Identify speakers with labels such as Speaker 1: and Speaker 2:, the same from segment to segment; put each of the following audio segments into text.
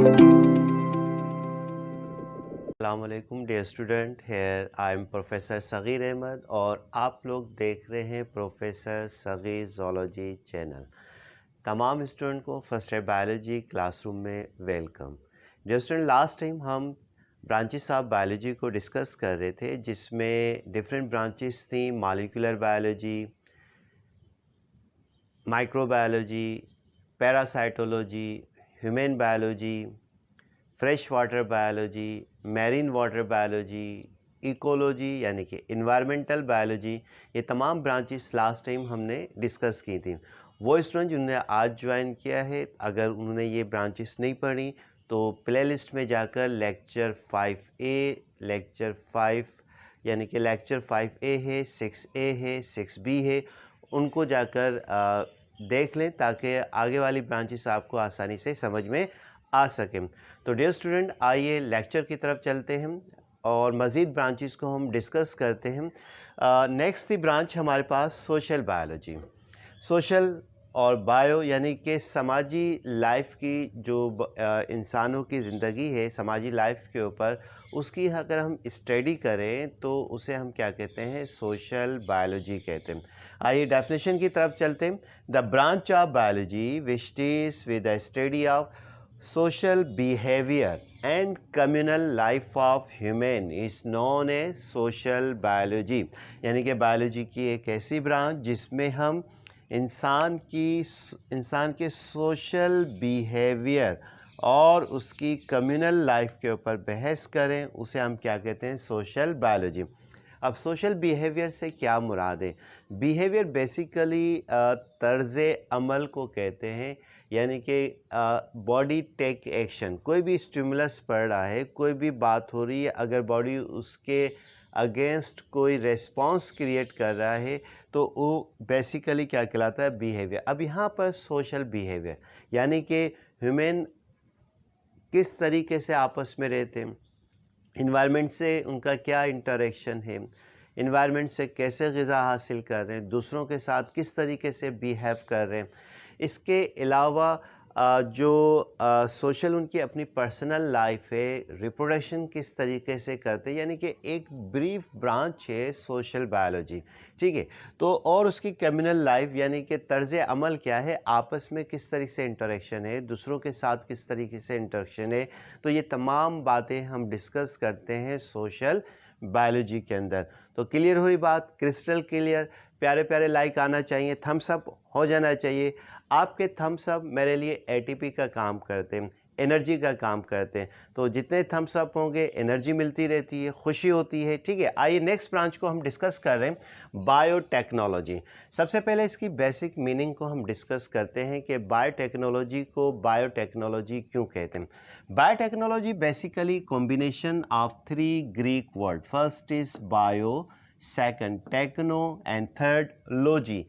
Speaker 1: Assalamualaikum dear student, here I am Professor Sagheer Ahmed और आप लोग देख रहे हैं प्रोफेसर सगीर ज़ूलॉजी चैनल। तमाम स्टूडेंट को फर्स्ट ईयर बायोलॉजी क्लासरूम में welcome. Dear student, last time हम ब्रांचेस ऑफ बायोलॉजी को डिस्कस कर रहे थे जिसमें डिफरेंट ब्रांचेस थी, molecular biology, microbiology, parasitology, human biology, fresh water biology, marine water biology, ecology यानी कि इन्वायरमेंटल बायोलॉजी, ये तमाम ब्रांचेस लास्ट टाइम हमने डिस्कस की थी। वो स्टूडेंट जिन्होंने आज ज्वाइन किया है, अगर उन्होंने ये ब्रांचेस नहीं पढ़ी तो प्लेलिस्ट में जाकर लेक्चर 5A, लेक्चर 5 यानी कि लेक्चर 5A है, 6A है, 6B है, उनको जाकर देख लें ताकि आगे वाली ब्रांचेस आपको आसानी से समझ में आ सकें। तो डियर स्टूडेंट, आइए लेक्चर की तरफ चलते हैं और मज़ीद ब्रांचेस को हम डिस्कस करते हैं। नेक्स्ट थी ब्रांच हमारे पास सोशल बायोलॉजी। सोशल और बायो यानी कि समाजी लाइफ की जो इंसानों की ज़िंदगी है, समाजी लाइफ के ऊपर उसकी अगर हम स्टडी करें तो उसे हम क्या कहते हैं, सोशल बायोलॉजी कहते हैं। आइए डेफिनेशन की तरफ चलते हैं। The branch of biology which deals with the study of social behavior and communal life of human is known as social biology। यानी कि बायोलॉजी की एक ऐसी ब्रांच जिसमें हम इंसान के सोशल बिहेवियर और उसकी कम्युनल लाइफ के ऊपर बहस करें, उसे हम क्या कहते हैं, सोशल बायोलॉजी। अब सोशल बिहेवियर से क्या मुराद है? बिहेवियर बेसिकली तर्ज़ अमल को कहते हैं, यानी कि बॉडी टेक एक्शन। कोई भी स्टिमुलस पड़ रहा है, कोई भी बात हो रही है, अगर बॉडी उसके अगेंस्ट कोई रेस्पॉन्स क्रिएट कर रहा है तो वो बेसिकली क्या कहलाता है, बिहेवियर। अब यहाँ पर सोशल बिहेवियर यानी कि ह्यूमन किस तरीके से आपस में रहते हैं, इन्वायरमेंट से उनका क्या इंटरेक्शन है, इन्वायरमेंट से कैसे ग़िज़ा हासिल कर रहे हैं, दूसरों के साथ किस तरीके से बिहेव कर रहे हैं। इसके अलावा जो सोशल उनकी अपनी पर्सनल लाइफ है, रिप्रोडक्शन किस तरीके से करते हैं, यानी कि एक ब्रीफ ब्रांच है सोशल बायोलॉजी। ठीक है, तो और उसकी कम्युनल लाइफ यानी कि तर्ज़ अमल क्या है, आपस में किस तरीके से इंटरेक्शन है, दूसरों के साथ किस तरीके से इंटरेक्शन है। तो ये तमाम बातें हम डिस्कस करते हैं सोशल बायोलॉजी के अंदर। तो क्लियर हुई बात, क्रिस्टल क्लियर। प्यारे प्यारे लाइक आना चाहिए, थम्स अप हो जाना चाहिए। आपके थम्स अप मेरे लिए एटीपी का काम करते हैं, एनर्जी का काम करते हैं। तो जितने थम्स अप होंगे एनर्जी मिलती रहती है, खुशी होती है। ठीक है, आइए नेक्स्ट ब्रांच को हम डिस्कस कर रहे हैं, बायोटेक्नोलॉजी। सबसे पहले इसकी बेसिक मीनिंग को हम डिस्कस करते हैं कि बायोटेक्नोलॉजी को बायोटेक्नोलॉजी क्यों कहते हैं। Biotechnology basically combination of 3 Greek word. First is bio, second techno and third logy।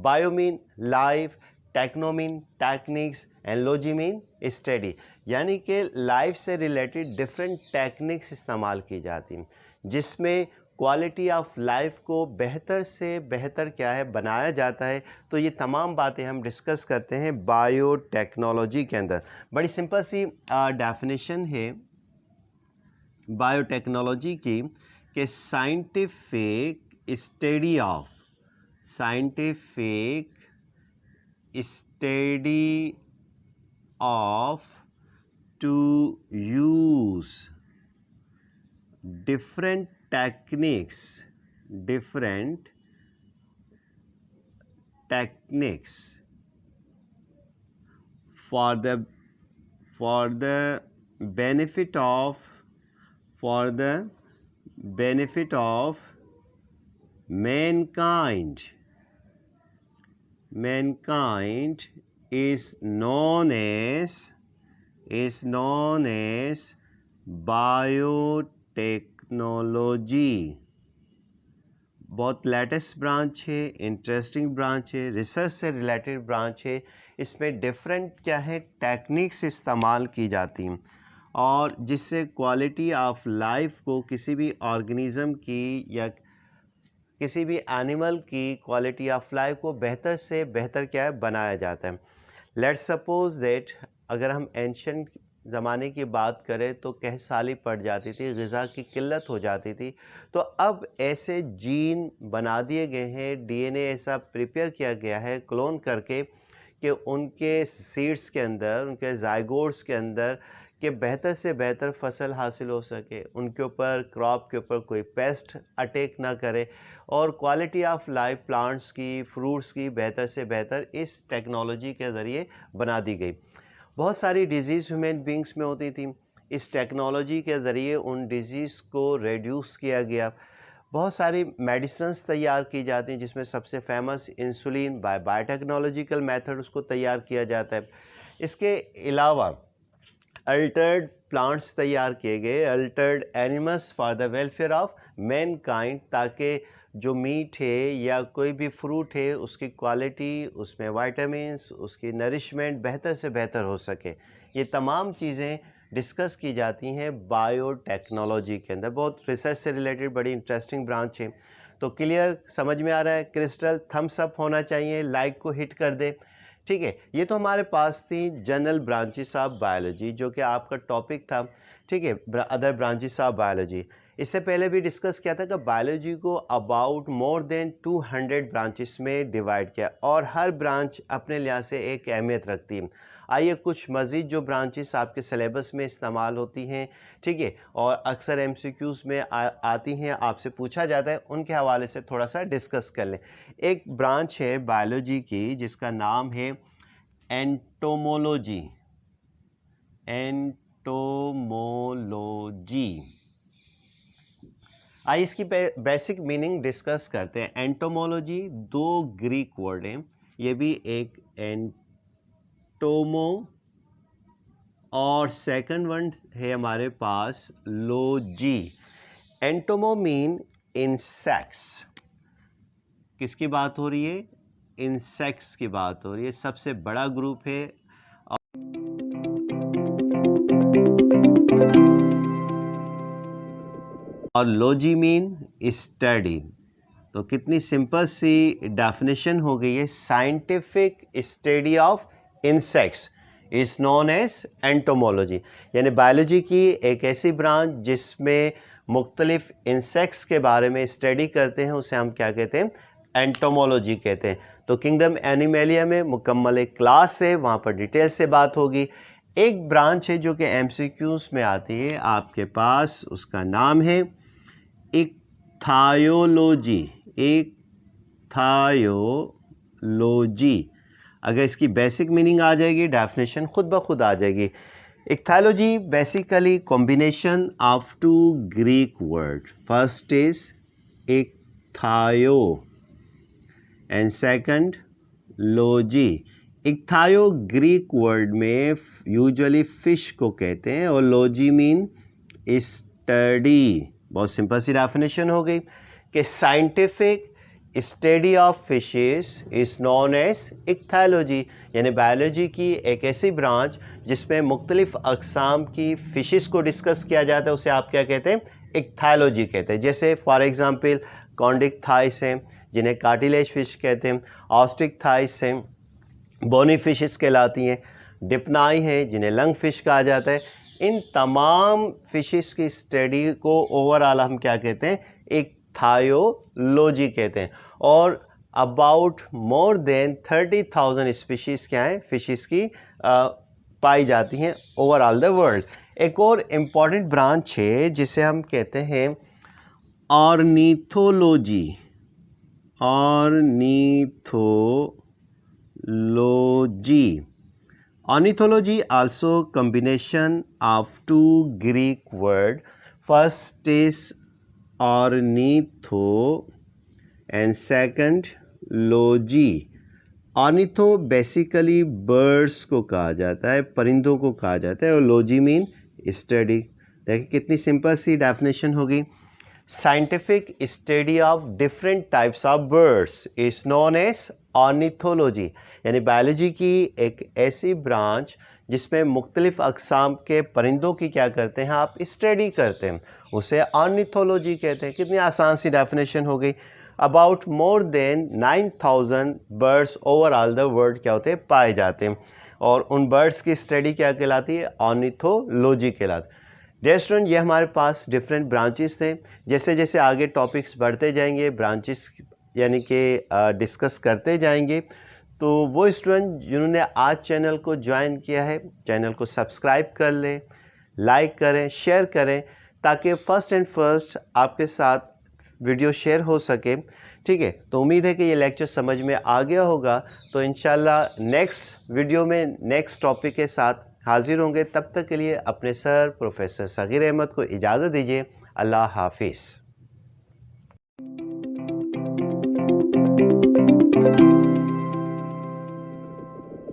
Speaker 1: bio mean life, techno mean techniques and logy mean study। यानी कि लाइफ से रिलेटेड डिफरेंट टेक्निक्स इस्तेमाल की जाती हैं जिसमें क्वालिटी ऑफ लाइफ को बेहतर से बेहतर क्या है, बनाया जाता है। तो ये तमाम बातें हम डिस्कस करते हैं बायोटेक्नोलॉजी के अंदर। बड़ी सिंपल सी डेफिनेशन है बायोटेक्नोलॉजी की कि scientific study of to use different techniques for the benefit of mankind is known as biotechnology. बहुत लेटेस्ट ब्रांच है, इंटरेस्टिंग ब्रांच है, रिसर्च से रिलेटेड ब्रांच है। इसमें डिफरेंट क्या है, टेक्निक्स इस्तेमाल की जाती हैं और जिससे क्वालिटी ऑफ लाइफ को किसी भी ऑर्गेनिज़म की या किसी भी एनिमल की क्वालिटी ऑफ लाइफ को बेहतर से बेहतर क्या है, बनाया जाता है। लेट्स सपोज दैट अगर हम एंशिएंट ज़माने की बात करें तो कहसाली पड़ जाती थी, ग़िज़ा की किल्लत हो जाती थी। तो अब ऐसे जीन बना दिए गए हैं, डीएनए ऐसा प्रिपेयर किया गया है क्लोन करके कि उनके सीड्स के अंदर, उनके ज़ायगोट्स के अंदर कि बेहतर से बेहतर फसल हासिल हो सके, उनके ऊपर क्रॉप के ऊपर कोई पेस्ट अटैक ना करे और क्वालिटी ऑफ लाइफ प्लांट्स की, फ्रूट्स की बेहतर से बेहतर इस टेक्नोलॉजी के ज़रिए बना दी गई। बहुत सारी डिजीज़ ह्यूमन बींग्स में होती थी, इस टेक्नोलॉजी के ज़रिए उन डिजीज़ को रिड्यूस किया गया। बहुत सारी मेडिसिन्स तैयार की जाती हैं जिसमें सबसे फेमस इंसुलिन बायोटेक्नोलॉजिकल मेथड उसको तैयार किया जाता है। इसके अलावा अल्टर्ड प्लांट्स तैयार किए गए, Altered animals for the welfare of Mankind, ताकि जो मीट है या कोई भी फ्रूट है उसकी क्वालिटी, उसमें वाइटामिन्स, उसकी नरिशमेंट बेहतर से बेहतर हो सके। ये तमाम चीज़ें डिस्कस की जाती हैं बायोटेक्नोलॉजी के अंदर। बहुत रिसर्च से रिलेटेड बड़ी इंटरेस्टिंग ब्रांच है। तो क्लियर समझ में आ रहा है? क्रिस्टल थम्स अप होना चाहिए, लाइक को हिट कर दे। ठीक है, ये तो हमारे पास थी जनरल ब्रांचेस ऑफ बायोलॉजी जो कि आपका टॉपिक था। ठीक है, अदर ब्रांचेस ऑफ बायोलॉजी। इससे पहले भी डिस्कस किया था कि बायोलॉजी को अबाउट मोर देन 200 ब्रांचेस में डिवाइड किया और हर ब्रांच अपने लिहाज से एक अहमियत रखती है। आइए कुछ मज़ीद जो ब्रांचेस आपके सिलेबस में इस्तेमाल होती हैं, ठीक है, और अक्सर एमसीक्यूज़ में आती हैं, आपसे पूछा जाता है, उनके हवाले से थोड़ा सा डिस्कस कर लें। एक ब्रांच है बायोलॉजी की जिसका नाम है एंटोमोलॉजी। एंटोमोलॉजी, आइए इसकी बेसिक मीनिंग डिस्कस करते हैं। एंटोमोलॉजी दो ग्रीक वर्ड हैं, ये भी एक एंटोमो और सेकंड वर्ड है हमारे पास लोजी। एंटोमो मीन इंसेक्ट्स, किसकी बात हो रही है? इंसेक्ट्स की बात हो रही है, सबसे बड़ा ग्रुप है। और लोजी मीन स्टडी। तो कितनी सिंपल सी डेफिनेशन हो गई है। Scientific study of insects is known as entomology, यानी बायोलॉजी की एक ऐसी ब्रांच जिसमें मुख्तलिफ इंसेक्ट्स के बारे में स्टडी करते हैं, उसे हम क्या कहते हैं? एंटोमोलॉजी कहते हैं। तो किंगडम एनिमेलिया में मुकम्मल एक क्लास है, वहाँ पर डिटेल से बात होगी। एक ब्रांच है जो कि एमसीक्यूज़ में आती है आपके पास, उसका नाम है इक्थायोलॉजी। इक्थायोलॉजी, अगर इसकी बेसिक मीनिंग आ जाएगी, डेफिनेशन खुद ब खुद आ जाएगी। Ichthyology basically combination of two Greek word, first is ichthyo and second logy. Ichthyo Greek word में यूजुअली फिश को कहते हैं और लॉजी मीन स्टडी। बहुत सिंपल सी डेफिनेशन हो गई कि scientific study of fishes is known as ichthyology, यानी बायोलॉजी की एक ऐसी ब्रांच जिसमें मुख्तलिफ अक़साम की फिशेस को डिस्कस किया जाता है, उसे आप क्या कहते हैं? इक्थायोलॉजी कहते हैं। जैसे फॉर एग्जांपल कॉन्डिक थाइस हैं जिन्हें कार्टिलेज फिश कहते हैं, ऑस्टिक थाइस हैं, बोनी फिशेस कहलाती हैं, डिप्नाई हैं जिन्हें लंग फिश कहा जाता है। इन तमाम फिशेस की स्टडी को ओवरऑल हम क्या कहते हैं? इक्थायोलॉजी कहते हैं। और अबाउट मोर देन 30,000 स्पीशीज़ क्या हैं? फिशेस की पाई जाती हैं ओवरऑल द वर्ल्ड। एक और इम्पॉर्टेंट ब्रांच है जिसे हम कहते हैं ornithology. Ornithology, ornithology also combination of two Greek word. First is ornitho and second logy. Ornitho basically birds को कहा जाता है, परिंदों को कहा जाता है, और लॉजी मीन स्टडी। देखिए कितनी सिंपल सी डेफिनेशन होगी। Scientific study of different types of birds is known as ornithology, यानी बायोलॉजी की एक ऐसी ब्रांच जिसमें मुख्तलिफ अक़साम के परिंदों की क्या करते हैं? आप स्टडी करते हैं, उसे ऑर्निथोलॉजी कहते हैं। कितनी आसान सी डेफिनेशन हो गई। About more than 9,000 birds overall the world क्या होते हैं? पाए जाते हैं। और उन बर्ड्स की स्टडी क्या कहलाती है? ऑर्निथोलॉजी कहलाती है। डियर स्टूडेंट, ये हमारे पास डिफरेंट ब्रांचेस थे। जैसे जैसे आगे टॉपिक्स बढ़ते जाएंगे, ब्रांचेस यानी कि डिस्कस करते जाएंगे, तो वो स्टूडेंट जिन्होंने आज चैनल को ज्वाइन किया है, चैनल को सब्सक्राइब कर लें, लाइक करें, शेयर करें, ताकि फर्स्ट एंड फर्स्ट आपके साथ वीडियो शेयर हो सके। ठीक है, तो उम्मीद है कि ये लेक्चर समझ में आ गया होगा। तो इंशाल्लाह नेक्स्ट वीडियो में नेक्स्ट टॉपिक के साथ हाजिर होंगे। तब तक के लिए अपने सर प्रोफेसर सगीर अहमद को इजाज़त दीजिए। अल्लाह हाफिज़।